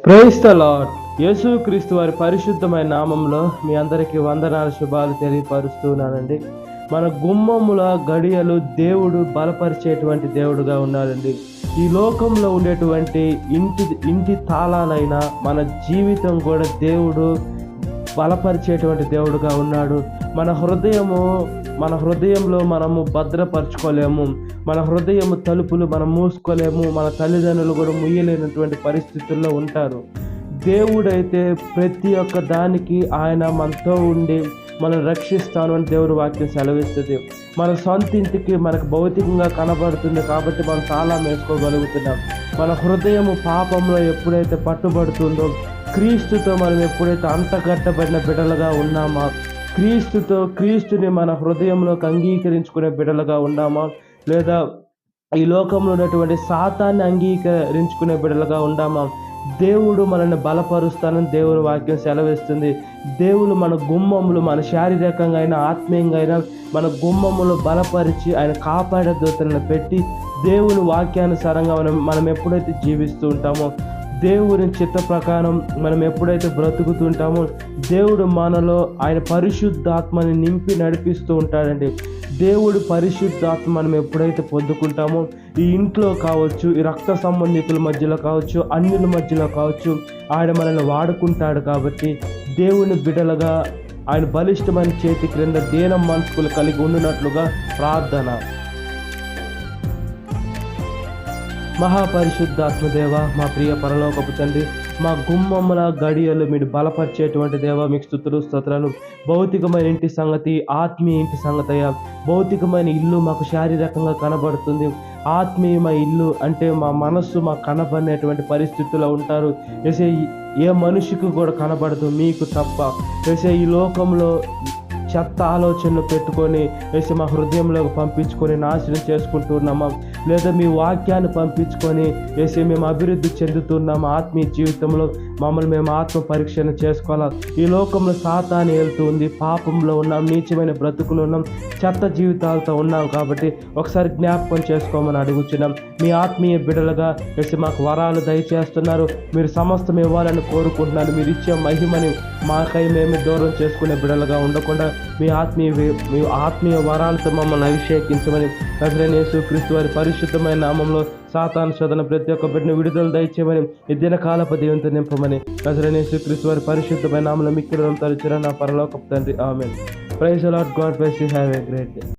Praise the lord. యేసుక్రీస్తు వారి పరిశుద్ధమైన నామంలో మీ అందరికీ వందనాలు శుభాలు తెలియపరుస్తున్నానండి. మన గుమ్మముల గడియలు దేవుడు బలపరిచేటువంటి దేవుడుగా ఉన్నాడండి. ఈ లోకంలో ఉండేటువంటి ఇంటి తాళాలైనా మన జీవితం కూడా దేవుడు బలపరిచేటువంటి దేవుడుగా ఉన్నాడు. మన హృదయంలో మనము భద్రపరచుకోలేము. మన హృదయము తలుపులు మనం మూసుకోలేము. మన తల్లిదండ్రులు కూడా ముయ్యలేనటువంటి పరిస్థితుల్లో ఉంటారు. దేవుడైతే ప్రతి ఒక్క దానికి ఆయన మనతో ఉండి మనం రక్షిస్తాను అని దేవుడు వాక్యం సెలవిస్తుంది. మన సొంత ఇంటికి మనకు భౌతికంగా కనబడుతుంది కాబట్టి మనం తాళం వేసుకోగలుగుతున్నాం. మన హృదయము పాపంలో ఎప్పుడైతే పట్టుబడుతుందో, క్రీస్తుతో మనం ఎప్పుడైతే అంటగట్టబడిన బిడ్డలుగా ఉన్నామా, క్రీస్తుని మన హృదయంలోకి అంగీకరించుకునే బిడ్డలుగా ఉన్నామా, లేదా ఈ లోకంలో ఉన్నటువంటి సాతాన్ని అంగీకరించుకునే బిడ్డలుగా ఉన్నామా, దేవుడు మనల్ని బలపరుస్తానని దేవుని వాక్యం సెలవిస్తుంది. దేవుడు మన గుమ్మములు, మన శారీరకంగా అయినా ఆత్మీయంగా అయినా మన గుమ్మములు బలపరిచి ఆయన కాపాడే దూతలను పెట్టి దేవుని వాక్యానుసారంగా మనం ఎప్పుడైతే జీవిస్తూ ఉంటామో, దేవుని చిత్త ప్రకారం మనం ఎప్పుడైతే బ్రతుకుతుంటామో, దేవుడు మనలో ఆయన పరిశుద్ధాత్మని నింపి నడిపిస్తూ ఉంటాడండి. దేవుడు పరిశుద్ధాత్మ మనం ఎప్పుడైతే పొందుకుంటామో, ఈ ఇంట్లో కావచ్చు, ఈ రక్త సంబంధికుల మధ్యలో కావచ్చు, అన్యుల మధ్యలో కావచ్చు, ఆయన మనల్ని వాడుకుంటాడు. కాబట్టి దేవుని బిడ్డలుగా ఆయన బలిష్టమైన చేతి క్రింద దీన మనసుకులు కలిగి ఉండినట్లుగా ప్రార్థన. మహాపరిశుద్ధాత్మ దేవ, మా ప్రియ పరలోకపు తండ్రి, మా గుమ్మముల గడియలు మీరు బలపరిచేటువంటి దేవ, మీకు స్తుతులు స్తోత్రాలు. భౌతికమైన ఇంటి సంగతి, ఆత్మీయ ఇంటి సంగతి అయ్యా. భౌతికమైన ఇల్లు మాకు శారీరకంగా కనబడుతుంది. ఆత్మీయమైన ఇల్లు అంటే మా మనస్సు మాకు కనబడినటువంటి పరిస్థితుల్లో ఉంటారు. ఏ మనిషికి కూడా కనబడదు మీకు తప్ప. ఈ లోకంలో చెత్త ఆలోచనలు పెట్టుకొని మా హృదయంలోకి పంపించుకొని నాశనం చేసుకుంటున్నామా, లేదా మీ వాక్యాన్ని పంపించుకొని మేము అభివృద్ధి చెందుతున్నాము. ఆత్మీయ జీవితంలో మమ్మల్ని మేము ఆత్మ పరీక్షణ చేసుకోవాలా. ఈ లోకంలో సాతాను వెళ్తుంది, పాపంలో ఉన్నాం, నీచమైన బ్రతుకులు ఉన్నాం, చెత్త జీవితాలతో ఉన్నాం. కాబట్టి ఒకసారి జ్ఞాపకం చేసుకోమని అడుగుతున్నాం. మీ ఆత్మీయ బిడ్డలుగా మాకు వరాలు దయచేస్తున్నారు. మీరు సమస్తం ఇవ్వాలని కోరుకుంటున్నారు. మీరు ఇచ్చే మహిమని మాకై మేము దూరం చేసుకునే బిడ్డలుగా ఉండకుండా మీ ఆత్మీయ వరాలతో మమ్మల్ని అభిషేకించమని నజరేయుడైన యేసుక్రీస్తు వారి పరిశుద్ధమైన నామంలో సాతాను శోధన ప్రతి ఒక్క బిడ్డను విడుదల దయచేయమని, ఈ దినకాలపు దీవెనతో నింపమని నజరేయుడైన యేసుక్రీస్తు వారి పరిశుద్ధమైన నామంలో మిక్కిలి తరచురా నా పరలోకపు తండ్రి. Amen. Praise the Lord. God bless you. Have a great day.